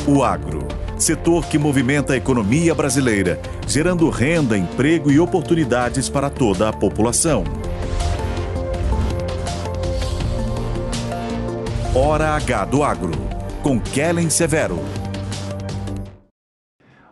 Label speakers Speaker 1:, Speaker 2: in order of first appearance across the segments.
Speaker 1: O agro, setor que movimenta a economia brasileira, gerando renda, emprego e oportunidades para toda a população. Hora H do Agro, com Kellen Severo.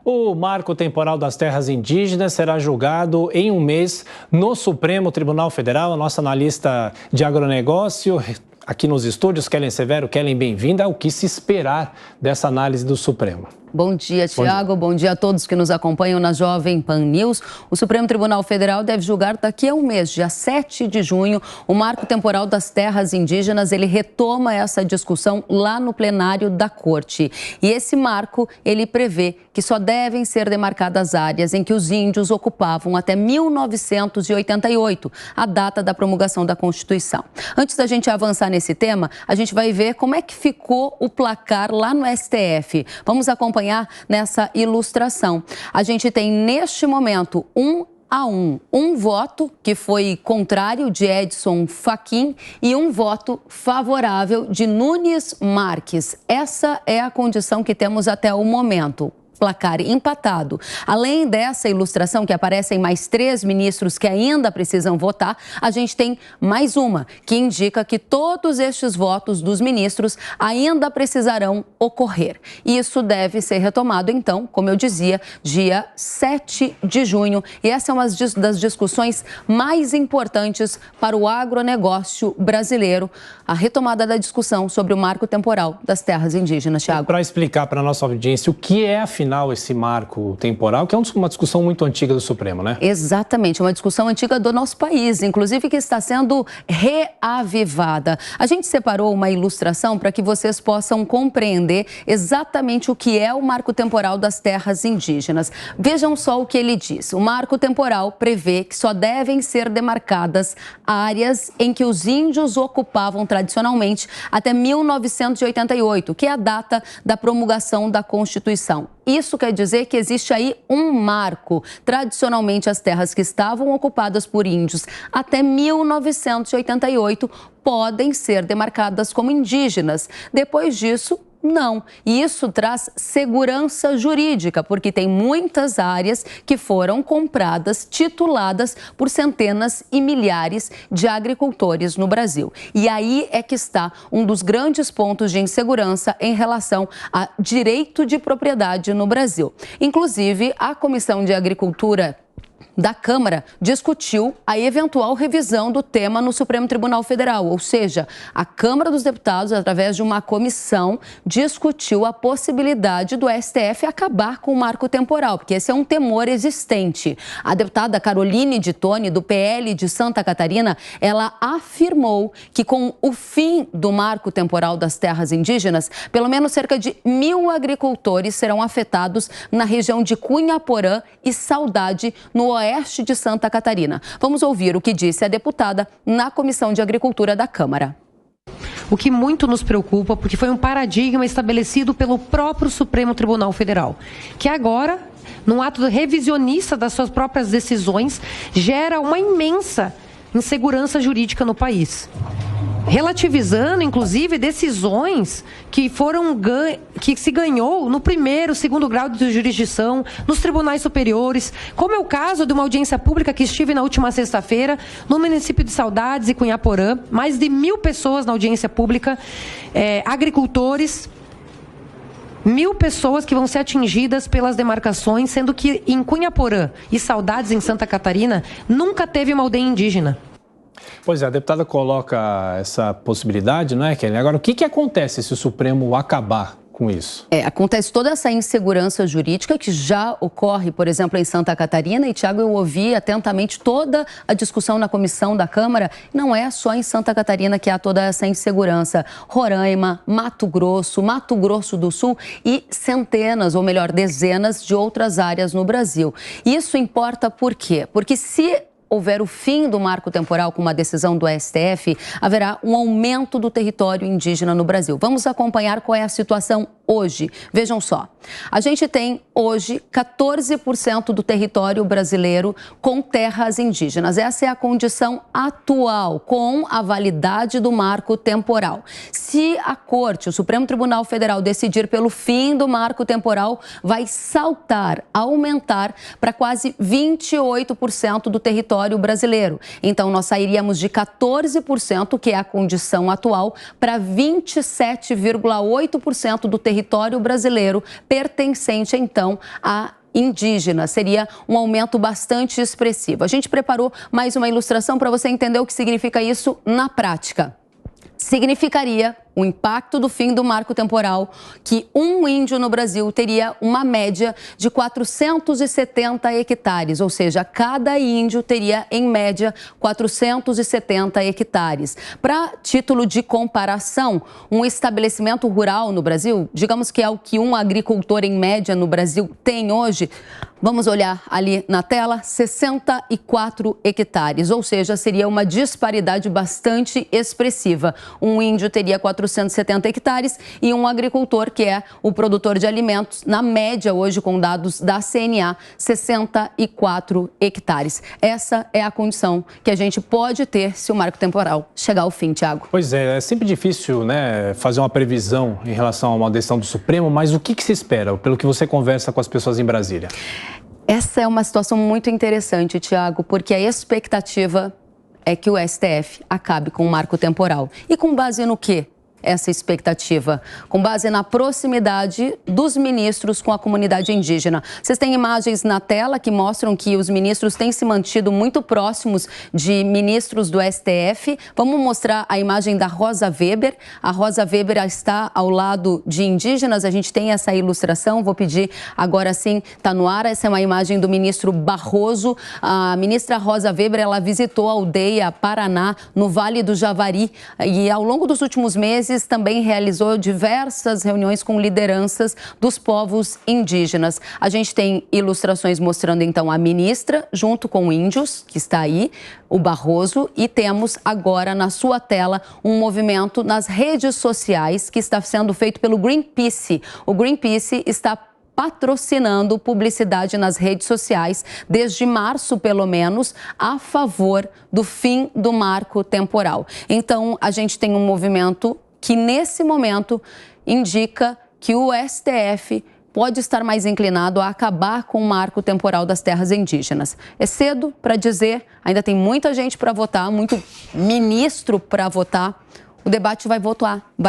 Speaker 2: O Marco Temporal das Terras Indígenas será julgado em um mês no Supremo Tribunal Federal. A nossa analista de agronegócio aqui nos estúdios, Kellen Severo. Kellen, bem-vinda. O que se esperar dessa análise do Supremo?
Speaker 3: Bom dia, Tiago. Bom dia a todos que nos acompanham na Jovem Pan News. O Supremo Tribunal Federal deve julgar daqui a um mês, dia 7 de junho, o Marco Temporal das Terras Indígenas. Ele retoma essa discussão lá no plenário da Corte. E esse marco, ele prevê que só devem ser demarcadas áreas em que os índios ocupavam até 1988, a data da promulgação da Constituição. Antes da gente avançar nesse tema, a gente vai ver como é que ficou o placar lá no STF. Vamos acompanhar nessa ilustração. A gente tem neste momento 1-1, um voto que foi contrário de Edson Fachin e um voto favorável de Nunes Marques. Essa é a condição que temos até o momento. Placar empatado. Além dessa ilustração, que aparecem mais 3 ministros que ainda precisam votar, a gente tem mais uma, que indica que todos estes votos dos ministros ainda precisarão ocorrer. Isso deve ser retomado, então, como eu dizia, dia 7 de junho. E essa é uma das discussões mais importantes para o agronegócio brasileiro, a retomada da discussão sobre o marco temporal das terras indígenas. Thiago.
Speaker 2: Para explicar para a nossa audiência o que é, afinal, esse marco temporal, que é uma discussão muito antiga do Supremo, né?
Speaker 3: Exatamente, uma discussão antiga do nosso país, inclusive que está sendo reavivada. A gente separou uma ilustração para que vocês possam compreender exatamente o que é o marco temporal das terras indígenas. Vejam só o que ele diz. O marco temporal prevê que só devem ser demarcadas áreas em que os índios ocupavam tradicionalmente até 1988, que é a data da promulgação da Constituição. Isso quer dizer que existe aí um marco. Tradicionalmente, as terras que estavam ocupadas por índios até 1988 podem ser demarcadas como indígenas. Depois disso, não. E isso traz segurança jurídica, porque tem muitas áreas que foram compradas, tituladas por centenas e milhares de agricultores no Brasil. E aí é que está um dos grandes pontos de insegurança em relação a direito de propriedade no Brasil. Inclusive, a Comissão de Agricultura da Câmara discutiu a eventual revisão do tema no Supremo Tribunal Federal, ou seja, a Câmara dos Deputados, através de uma comissão, discutiu a possibilidade do STF acabar com o marco temporal, porque esse é um temor existente. A deputada Caroline de Toni, do PL de Santa Catarina, ela afirmou que com o fim do marco temporal das terras indígenas, pelo menos cerca de 1.000 agricultores serão afetados na região de Cunhaporã e Saudade, no oeste de Santa Catarina. Vamos ouvir o que disse a deputada na Comissão de Agricultura da Câmara.
Speaker 4: O que muito nos preocupa, porque foi um paradigma estabelecido pelo próprio Supremo Tribunal Federal, que agora, num ato revisionista das suas próprias decisões, gera uma imensa insegurança jurídica no país. Relativizando, inclusive, decisões que se ganhou no primeiro, segundo grau de jurisdição, nos tribunais superiores, como é o caso de uma audiência pública que estive na última sexta-feira, no município de Saudades e Cunhaporã, mais de 1.000 pessoas na audiência pública, agricultores, 1.000 pessoas que vão ser atingidas pelas demarcações, sendo que em Cunhaporã e Saudades, em Santa Catarina, nunca teve uma aldeia indígena.
Speaker 2: Pois é, a deputada coloca essa possibilidade, não é, Kelly? Agora, o que acontece se o Supremo acabar com isso?
Speaker 3: Acontece toda essa insegurança jurídica que já ocorre, por exemplo, em Santa Catarina. E, Tiago, eu ouvi atentamente toda a discussão na comissão da Câmara. Não é só em Santa Catarina que há toda essa insegurança. Roraima, Mato Grosso do Sul e centenas, ou melhor, dezenas de outras áreas no Brasil. Isso importa por quê? Porque se houver o fim do marco temporal com uma decisão do STF, haverá um aumento do território indígena no Brasil. Vamos acompanhar qual é a situação hoje. Vejam só, a gente tem hoje 14% do território brasileiro com terras indígenas. Essa é a condição atual, com a validade do marco temporal. Se a Corte, o Supremo Tribunal Federal, decidir pelo fim do marco temporal, vai saltar, aumentar para quase 28% do território brasileiro. Então, nós sairíamos de 14%, que é a condição atual, para 27,8% do território brasileiro pertencente, então, a indígena. Seria um aumento bastante expressivo. A gente preparou mais uma ilustração para você entender o que significa isso na prática. Significaria o impacto do fim do marco temporal, que um índio no Brasil teria uma média de 470 hectares, ou seja, cada índio teria, em média, 470 hectares. Para título de comparação, um estabelecimento rural no Brasil, digamos que é o que um agricultor, em média, no Brasil tem hoje, vamos olhar ali na tela, 64 hectares, ou seja, seria uma disparidade bastante expressiva. Um índio teria 470 hectares e um agricultor, que é o produtor de alimentos, na média hoje, com dados da CNA, 64 hectares. Essa é a condição que a gente pode ter se o marco temporal chegar ao fim, Tiago.
Speaker 2: Pois é sempre difícil, né, fazer uma previsão em relação a uma decisão do Supremo, mas o que se espera, pelo que você conversa com as pessoas em Brasília?
Speaker 3: Essa é uma situação muito interessante, Tiago, porque a expectativa é que o STF acabe com o marco temporal. E com base no quê? Essa expectativa, com base na proximidade dos ministros com a comunidade indígena. Vocês têm imagens na tela que mostram que os ministros têm se mantido muito próximos de ministros do STF. Vamos mostrar a imagem da Rosa Weber. A Rosa Weber está ao lado de indígenas. A gente tem essa ilustração. Vou pedir agora sim, está no ar. Essa é uma imagem do ministro Barroso. A ministra Rosa Weber, ela visitou a aldeia Paraná, no Vale do Javari, e ao longo dos últimos meses também realizou diversas reuniões com lideranças dos povos indígenas. A gente tem ilustrações mostrando então a ministra junto com índios, que está aí, o Barroso, e temos agora na sua tela um movimento nas redes sociais que está sendo feito pelo Greenpeace. O Greenpeace está patrocinando publicidade nas redes sociais desde março, pelo menos, a favor do fim do marco temporal. Então, a gente tem um movimento que, nesse momento, indica que o STF pode estar mais inclinado a acabar com o marco temporal das terras indígenas. É cedo para dizer, ainda tem muita gente para votar, muito ministro para votar. O debate vai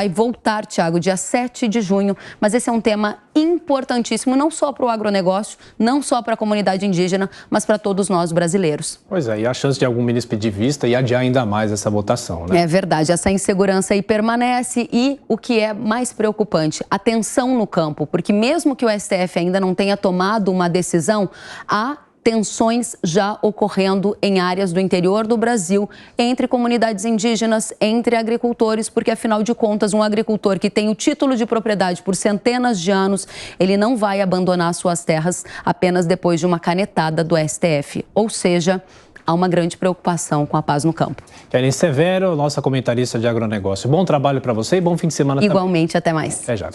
Speaker 3: voltar, Tiago, dia 7 de junho, mas esse é um tema importantíssimo, não só para o agronegócio, não só para a comunidade indígena, mas para todos nós brasileiros.
Speaker 2: Pois é, e a chance de algum ministro pedir vista e adiar ainda mais essa votação, né?
Speaker 3: É verdade, essa insegurança aí permanece e o que é mais preocupante, a tensão no campo, porque mesmo que o STF ainda não tenha tomado uma decisão, há tensões já ocorrendo em áreas do interior do Brasil, entre comunidades indígenas, entre agricultores, porque, afinal de contas, um agricultor que tem o título de propriedade por centenas de anos, ele não vai abandonar suas terras apenas depois de uma canetada do STF. Ou seja, há uma grande preocupação com a paz no campo.
Speaker 2: Kellen Severo, nossa comentarista de agronegócio. Bom trabalho para você e bom fim de semana também.
Speaker 3: Igualmente, até mais.
Speaker 2: Até já.